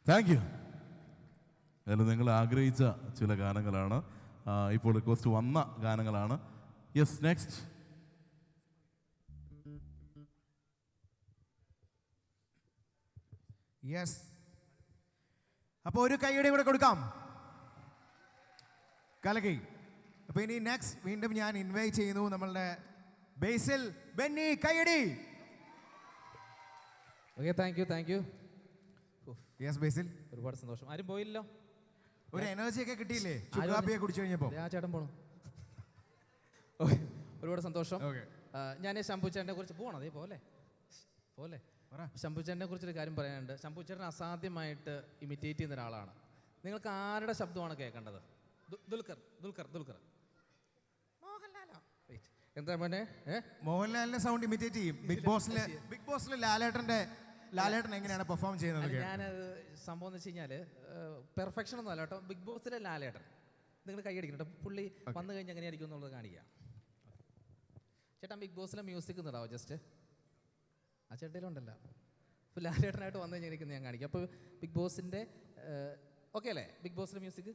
Thank you. അതിൽ നിങ്ങൾ ആഗ്രഹിച്ച ചില ഗാനങ്ങളാണ്, ഇപ്പോൾ റിക്വസ്റ്റ് വന്ന ഗാനങ്ങളാണ്. Yes, next. യെസ്, അപ്പോൾ ഒരു കൈയുടെ കൂടെ കൊടുക്കാം. കലകി. അപ്പോൾ ഇനി നെക്സ്റ്റ് വീണ്ടും ഞാൻ ഇൻവൈറ്റ് ചെയ്യുന്നു നമ്മളുടെ ബേസിൽ ബെന്നി. കൈയടി. Okay, thank U. യെസ് ബേസിൽ, ഒരുപാട് സന്തോഷം. ആരും പോയില്ലോ? ഒരു എനർജി ഒക്കെ കിട്ടിയില്ലേ ചുക്കാപ്പിയെ കുടിച്ചു കഴിഞ്ഞപ്പോൾ? ആ ചേട്ടൻ പോണു. ഒരുപാട് സന്തോഷം. ഞാൻ ശംഭുച്ചേട്ടനെ കുറിച്ച് പോകണം. അതേ പോലെ ശംഭുച്ചേട്ടനെ കുറിച്ചൊരു കാര്യം പറയാനുണ്ട്. ശംഭുച്ചേട്ടൻ അസാധ്യമായിട്ട് ഇമിറ്റേറ്റ് ചെയ്യുന്ന ഒരാളാണ്. നിങ്ങൾക്ക് ആരുടെ ശബ്ദമാണ് കേൾക്കേണ്ടത്? ദുൽഖർ, മോഹൻലാലോ? എന്താ മോനെ മോഹൻലാലിന്റെ സൗണ്ട് ഇമിറ്റേറ്റ് ചെയ്യും. ബിഗ് ബോസിലെ ലാലേട്ടൻ എങ്ങനെയാണ് പെർഫോം ചെയ്യുന്നത്? ഞാനത് സംഭവം എന്ന് വെച്ച് കഴിഞ്ഞാൽ പെർഫെക്ഷൻ ഒന്നും അല്ല കേട്ടോ. ബിഗ് ബോസിലെ ലാലേട്ടൻ നിങ്ങൾ കൈയടിക്കണം കേട്ടോ. പുള്ളി വന്നു കഴിഞ്ഞാൽ എങ്ങനെയായിരിക്കും എന്നുള്ളത് കാണിക്കുക. ചേട്ടാ ബിഗ് ബോസിലെ മ്യൂസിക് നിടാവോ ജസ്റ്റ്? ആ ചേട്ടയിലുണ്ടല്ലോ. അപ്പോൾ ലാലേട്ടനായിട്ട് വന്നു കഴിഞ്ഞാൽ ഞാൻ കാണിക്കാം. അപ്പോൾ ബിഗ് ബോസിൻ്റെ ഓക്കെ അല്ലേ? ബിഗ് ബോസിലെ മ്യൂസിക്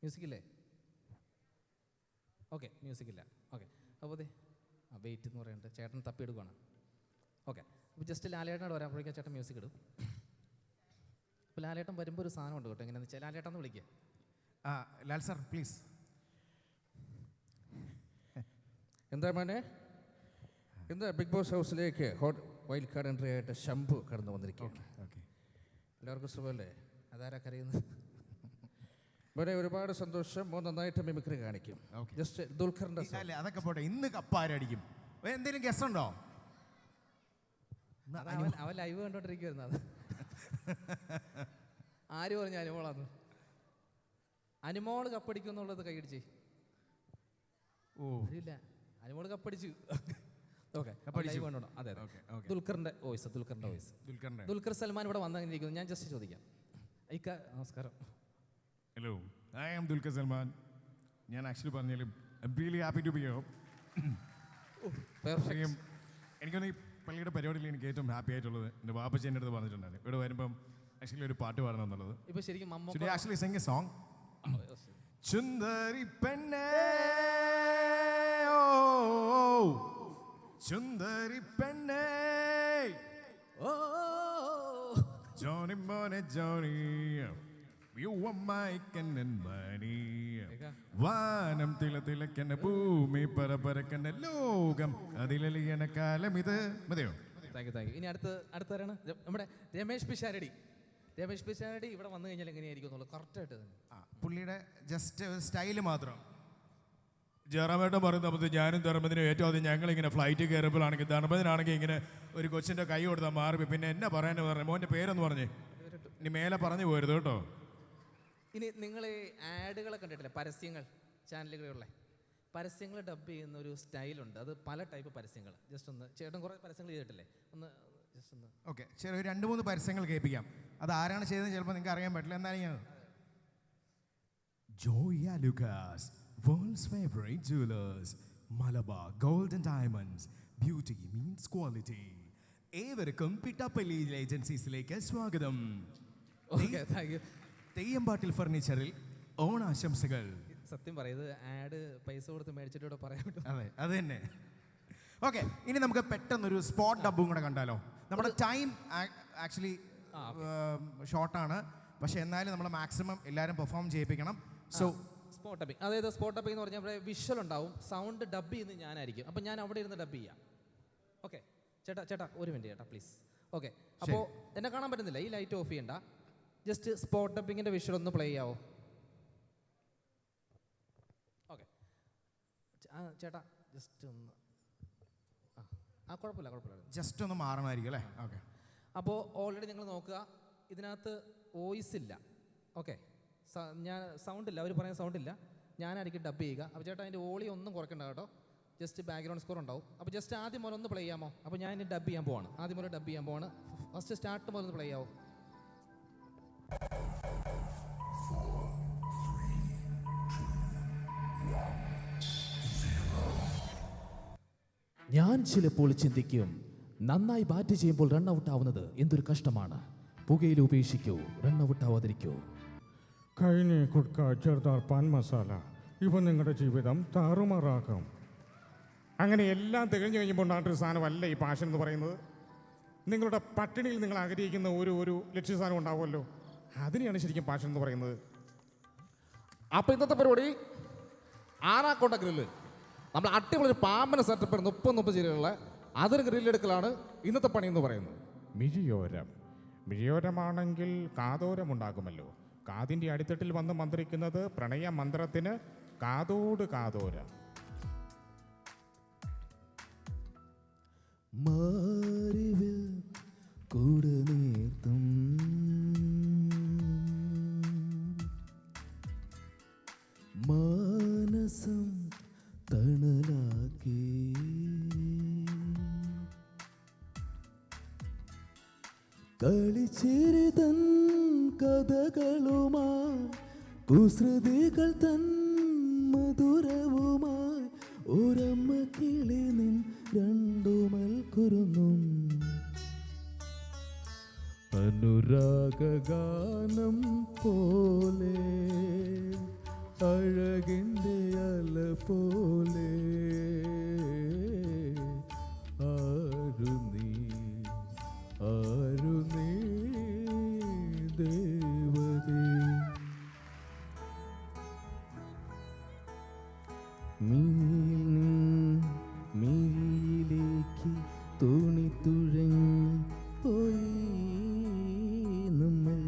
മ്യൂസിക്കില്ലേ? ഓക്കെ മ്യൂസിക്കില്ല. ഓക്കെ അപ്പോൾ അതെ വെയിറ്റ് എന്ന് പറയുന്നുണ്ട്. ചേട്ടൻ തപ്പിയെടുക്കുകയാണ്. ഓക്കെ അപ്പോൾ ജസ്റ്റ് ലാലേട്ടനോട് വരാമ്പോഴേക്കും ചേട്ടൻ മ്യൂസിക് ഇടും. അപ്പോൾ ലാലേട്ടൻ വരുമ്പോൾ ഒരു സാധനം ഉണ്ട് കേട്ടോ. എങ്ങനെയാണെന്ന് വെച്ചാൽ ലാലേട്ടൻ എന്ന് വിളിക്കുക. Lal sir please. എന്താ മോനെ? എന്താ ബിഗ് ബോസ് ഹൗസിലേക്ക് ഹോട്ട് വൈൽഡ് കാർഡ് എൻട്രി ആയിട്ട് ശംഭു കടന്നു വന്നിരിക്കുകയാണ്. ഓക്കെ എല്ലാവർക്കും സുഖമല്ലേ? അതാരാ കരയുന്നത്? ഇവിടെ ഒരുപാട് സന്തോഷം. നന്നായിട്ട് മിമിക്രി കാണിക്കും. ജസ്റ്റ് ദുൽഖറിന്റെ അതൊക്കെ പോട്ടെ. ഇന്ന് കപ്പാരടിക്കും. എന്തെങ്കിലും ഗസ് ഉണ്ടോ? അവൻ ലൈവ് കണ്ടോണ്ടിരിക്കുവായിരുന്നു. അത് ആര് പറഞ്ഞു അനുമോളാന്ന്? അനുമോള് കപ്പടിക്കും എന്നുള്ളത് കൈയടിച്ചേ. ഇല്ല അനുമോള് കപ്പടിച്ചു. ഓക്കെ ലൈവ് കണ്ടോ? അതെ ദുൽഖറിന്റെ വോയിസ്. ദുൽഖർ സൽമാൻ ഇവിടെ വന്നിരിക്കുന്നു. ഞാൻ ജസ്റ്റ് ചോദിക്കാം. നമസ്കാരം. Hello, I am Dulquer Salmaan. ഞാൻ ആക്ച്വലി പറഞ്ഞാലും I am really happy to be here. എനിക്കൊന്ന് ഈ പള്ളിയുടെ പരിപാടിയിൽ എനിക്ക് ഏറ്റവും ഹാപ്പി ആയിട്ടുള്ളത് എൻ്റെ വാപ്പച്ചി എൻ്റെ അടുത്ത് പറഞ്ഞിട്ടുണ്ടായിരുന്നു ഇവിടെ വരുമ്പം ആക്ച്വലി ഒരു പാട്ട് പാടണം എന്നുള്ളത്. ഇപ്പൊ ശരിക്കും ആക്ച്വലി സിംഗ് എ സോങ്. ചുന്ദരി പെണ്ണേ ഓ ചുന്ദരി പെണ്ണേ ഓ ജോണി മോനെ ജോണി You are my കണ്ണൻമണി. വാനം തിളതിളക്കണ ഭൂമി പറപറക്കണ ലോകം അതിലലിയണ കാലം ഇത്. മതിയോ? Thank you. ഇനി അടുത്തവരാണ് നമ്മുടെ രമേശ് പിഷാരടി. രമേശ് പിഷാരടി ഇവിടെ വന്നു കഴിഞ്ഞാൽ എങ്ങനെയായിരിക്കും എന്നുള്ളത് കറക്റ്റായിട്ട് പുള്ളിയുടെ ജസ്റ്റ് സ്റ്റൈല് മാത്രം. ജയറാമേട്ടൻ പറയുന്നത് ഞാനും ധർമ്മത്തിനും ഏറ്റവും ആദ്യം ഞങ്ങളിങ്ങനെ ഫ്ലൈറ്റ് കയറുമ്പോഴാണെങ്കിൽ ധർമ്മത്തിനാണെങ്കിൽ ഇങ്ങനെ ഒരു കൊച്ചിൻ്റെ കൈ കൊടുത്താൽ മാറി. പിന്നെ എന്നെ പറയാൻ പറഞ്ഞു മോൻ്റെ പേരൊന്ന് പറഞ്ഞേ. ഇനി മേലെ പറഞ്ഞു പോരുത് കേട്ടോ. ഇനി നിങ്ങൾ ഈ ആഡുകളെ കണ്ടിട്ടില്ലേ? പരസ്യങ്ങൾ ചാനലുകളിലുള്ള പരസ്യങ്ങൾ ഡബ് ചെയ്യുന്ന ഒരു സ്റ്റൈലുണ്ട്. അത് പല ടൈപ്പ് പരസ്യങ്ങൾ. ജസ്റ്റ് ഒന്ന് ചേട്ടൻ കുറേ പരസ്യങ്ങൾ ചെയ്തിട്ടില്ലേ? ഒന്ന് ജസ്റ്റ് ഒന്ന് ഓക്കെ ചെറിയ 2-3 പരസ്യങ്ങൾ കേൾപ്പിക്കാം. അത് ആരാണ് ചെയ്തത് ചിലപ്പോൾ നിങ്ങൾക്ക് അറിയാൻ പറ്റില്ല. എന്നാലും ഞാൻ Joya Lucas, world's favorite jewelers, Malabar Gold and Diamonds, beauty means quality. ഏവർക്കും പിട്ടാപ്പള്ളി ഏജൻസീസിലേക്ക് സ്വാഗതം. Okay thank you. തെയ്യമ്പാട്ടിൽ ഫർണിച്ചറിൽ ഓണാശംസകൾ. സത്യം പറയുന്നത് ആഡ് പൈസ കൊടുത്ത് മേടിച്ചിട്ട് ഇവിടെ പറയാൻ പറ്റും. അതെ അത് തന്നെ. ഓക്കെ ഇനി നമുക്ക് പെട്ടെന്നൊരു സ്പോട്ട് ഡബ്ബും കൂടെ കണ്ടാലോ? നമ്മുടെ ടൈം ആക്ച്വലി ഷോർട്ടാണ്. പക്ഷെ എന്നാലും നമ്മൾ മാക്സിമം എല്ലാവരും പെർഫോം ചെയ്യിപ്പിക്കണം. സോ സ്പോട്ട് ഡബിങ്, അതായത് സ്പോട്ട് ഡബിങ് എന്ന് പറഞ്ഞാൽ ഇവിടെ വിഷ്വൽ ഉണ്ടാവും, സൗണ്ട് ഡബ് ചെയ്യുന്നത് ഞാനായിരിക്കും. അപ്പം ഞാൻ അവിടെ ഇരുന്ന് ഡബ് ചെയ്യാം. ഓക്കെ ചേട്ടാ ഒരു മിനിറ്റ് ചേട്ടാ പ്ലീസ്. ഓക്കെ അപ്പോൾ എന്നെ കാണാൻ പറ്റുന്നില്ല. ഈ ലൈറ്റ് ഓഫ് ചെയ്യണ്ട. ജസ്റ്റ് സ്പോട്ട് ഡബിങ്ങിൻ്റെ വിഷ്വൽ ഒന്ന് പ്ലേ ചെയ്യാവോ? ഓക്കെ ചേട്ടാ ജസ്റ്റ് ഒന്ന് കുഴപ്പമില്ല ജസ്റ്റ് ഒന്ന് മാറണമായിരിക്കും അല്ലേ? ഓക്കെ അപ്പോൾ ഓൾറെഡി നിങ്ങൾ നോക്കുക, ഇതിനകത്ത് വോയിസ് ഇല്ല. ഓക്കെ ഞാൻ സൗണ്ട് ഇല്ല, അവർ പറയുന്ന സൗണ്ട് ഇല്ല. ഞാനായിരിക്കും ഡബ് ചെയ്യുക. അപ്പോൾ ചേട്ടാ അതിൻ്റെ വോളിയം ഒന്നും കുറയ്ക്കണ്ട കേട്ടോ. ജസ്റ്റ് ബാക്ക്ഗ്രൗണ്ട് സ്കോർ ഉണ്ടാവും. അപ്പോൾ ജസ്റ്റ് ആദ്യം മുതൽ ഒന്ന് പ്ലേ ചെയ്യാമോ? അപ്പോൾ ഞാൻ ഇനി ഡബ് ചെയ്യാൻ പോവാണ്. ആദ്യം മുതൽ ഡബ് ചെയ്യാൻ പോവാണ്. ഫസ്റ്റ് സ്റ്റാർട്ട് മുതൽ ഒന്ന് പ്ലേ ചെയ്യാമോ? ഞാൻ ചിലപ്പോൾ ചിന്തിക്കും, നന്നായി ബാറ്റ് ചെയ്യുമ്പോൾ റൺ ഔട്ട് ആവുന്നത് എന്തൊരു കഷ്ടമാണ്. പുകയിൽ ഉപേക്ഷിക്കൂ, റൺ ഔട്ട് ആവാതിരിക്കൂ. കൈനി കുട്ക ചെറുതാർ പാൻ മസാല ഇവ നിങ്ങളുടെ ജീവിതം താറുമാറാക്കും. അങ്ങനെ എല്ലാം തികഞ്ഞു കഴിയുമ്പോൾ ഉണ്ടായിട്ടൊരു സാധനമല്ല ഈ പാഷൻ എന്ന് പറയുന്നത്. നിങ്ങളുടെ പട്ടിണിയിൽ നിങ്ങൾ ആഗ്രഹിക്കുന്ന ഒരു ലക്ഷ്യസ്ഥാനം ഉണ്ടാവുമല്ലോ, അതിനെയാണ് ശരിക്കും പാഷൻ എന്ന് പറയുന്നത്. അപ്പോൾ ഇന്നത്തെ പരിപാടി ആറാക്കൊണ്ട ഗ്രില്ല്. നമ്മൾ അടിപൊളി പാമ്പന സെറ്റപ്പ് 30 ജില്ലകളിലെ അതൊരു ഗ്രില്ലെടുക്കലാണ് ഇന്നത്തെ പണി എന്ന് പറയുന്നത്. മിഴിയോരമാണെങ്കിൽ കാതോരമുണ്ടാകുമല്ലോ. കാതിൻ്റെ അടിത്തട്ടിൽ വന്ന് മന്ത്രിക്കുന്നത് പ്രണയ മന്ത്രത്തിന് കാതോട് കാതോര. മാറിവിൽ കൂടെ നീർത്തും മാനസം തണലാക്കി കളിച്ചിരിതൻ കഥകളുമായി കുസൃതികൾ തൻ മധുരവുമായി ഒരമ്മ കിളി നിൻ രണ്ടുമൽ കുറുന്നും അനുരാഗാനം പോലെ അഴകിൻ്റെ അല പോലെ ആരു നീ ദേവതേ മിഴിയിലേക്ക് തോണി തുഴഞ്ഞ് പോയി നമ്മൾ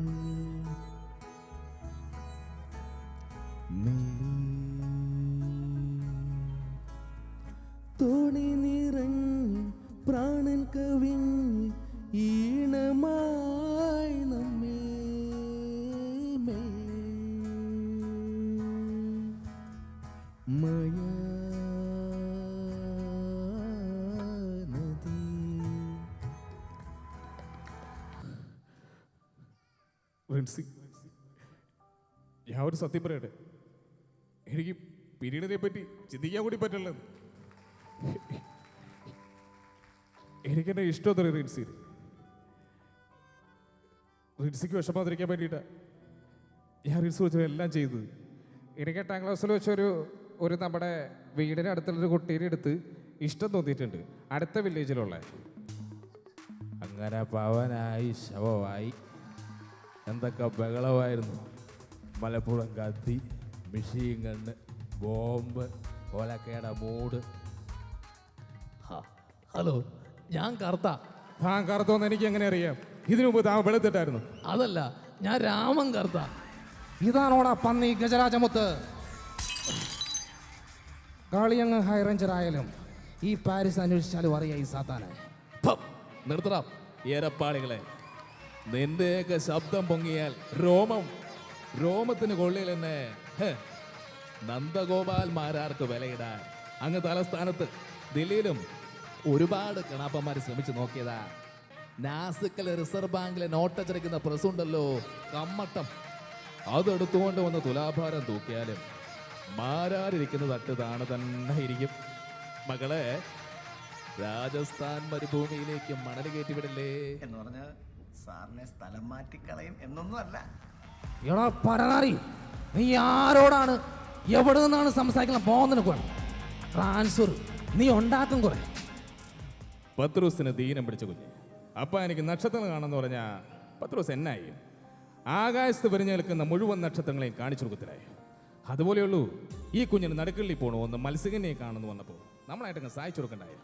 തോണി നിറഞ്ഞ് പ്രാണൻ കവിഞ്ഞ് ഈണമായി നമ്മെ മായാനദി. റിൻസി, ഞാൻ ഒരു സത്യം പറയട്ടെ, എനിക്ക് പിന്നീടിനെ പറ്റി ചിന്തിക്കാൻ കൂടി പറ്റില്ല. എനിക്കെന്നെ ഇഷ്ടമൊന്നും റിൻസി. റിൻസിക്ക് വിഷമാതിരിക്കാൻ വേണ്ടിയിട്ടാണ് ഞാൻ റിൻസ് വെച്ച് എല്ലാം ചെയ്തത്. എനിക്ക് 8ാം ക്ലാസ്സിൽ വെച്ചൊരു നമ്മുടെ വീടിന് അടുത്തുള്ളൊരു കുട്ടീനെ എടുത്ത് ഇഷ്ടം തോന്നിയിട്ടുണ്ട്, അടുത്ത വില്ലേജിലുള്ള. അങ്ങനെ പവനായി ശവമായി എന്തൊക്കെ ബഹളമായിരുന്നു. മലപ്പുറം കത്തി, മിഷീൻ കണ്ണ്, ബോംബ്, ഓലക്കയുടെ മൂട്. ഹലോ, ഞാൻ കറുത്ത. താൻ കറുത്തോന്ന് എനിക്ക് എങ്ങനെ അറിയാം? ഇതിനു മുമ്പ് താൻ വെളുത്തിട്ടായിരുന്നു. അതല്ല, ഞാൻ രാമൻ കറുത്ത. ഇതാണോടാ പന്നി ഗജരാജമുത്ത്. കാളിയങ്ങ് ഹൈ റേഞ്ചർ ആയാലും ഈ പാരീസ് അന്വേഷിച്ചാലും അറിയാം ഈ സാത്താനെ. നിർത്തണം ഏരപ്പാളികളെ. നിന്റെയൊക്കെ ശബ്ദം പൊങ്ങിയാൽ രോമത്തിന് കൊള്ളിൽ തന്നെ നന്ദഗോപാൽമാരാർക്ക് വിലയിടാൻ അങ്ങ് തലസ്ഥാനത്ത് ദില്ലിയിലും ഒരുപാട് കിണാപ്പന്മാർ ശ്രമിച്ചു നോക്കിയതാ. നാസിക്കലെ റിസർവ് ബാങ്കിലെ നോട്ടച്ചടിക്കുന്ന പ്രസ് ഉണ്ടല്ലോ, കമ്മട്ടം, അതെടുത്തുകൊണ്ട് വന്ന് തുലാഭാരം തൂക്കിയാലും മാരാരിരിക്കുന്ന തട്ട് താണ് തന്നെ ഇരിക്കും. മകളെ, രാജസ്ഥാൻ മരുഭൂമിയിലേക്ക് മണൽ കയറ്റിവിടല്ലേ എന്ന് പറഞ്ഞ സാറിനെ സ്ഥലം മാറ്റിക്കളയും എന്നൊന്നും അല്ല. എടാ പരനാറി, നീ ആരോടാണ് എവിടെ നിന്നാണ് സംസാരിക്കണം? പോകുന്നതിന് വേണം ട്രാൻസ്ഫർ നീ ഉണ്ടാക്കും കുറെ. പത്രോസിന് ദീനം പിടിച്ച കുഞ്ഞ്. അപ്പം എനിക്ക് നക്ഷത്രങ്ങൾ കാണുമെന്ന് പറഞ്ഞാൽ പത്രോസ് എന്നായി? ആകാശത്ത് വിരിഞ്ഞു നിൽക്കുന്ന മുഴുവൻ നക്ഷത്രങ്ങളെയും കാണിച്ചു കൊടുക്കത്തിലായി. അതുപോലെയുള്ളൂ ഈ കുഞ്ഞിന് നടുക്കള്ളിൽ പോകണമെന്ന് മത്സ്യകന്യെ കാണുന്നു വന്നപ്പോൾ നമ്മളായിട്ടങ്ങ് സഹായിച്ചു കൊടുക്കണ്ടായി.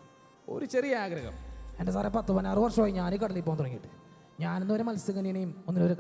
ഒരു ചെറിയ ആഗ്രഹം. എൻ്റെ സാറേ, 10-16 വർഷമായി ഞാൻ ഈ കടലിൽ പോകാൻ തുടങ്ങിയിട്ട്. ഞാനെന്നൊരു മത്സ്യകന്യനെയും ഒന്നിനൊരു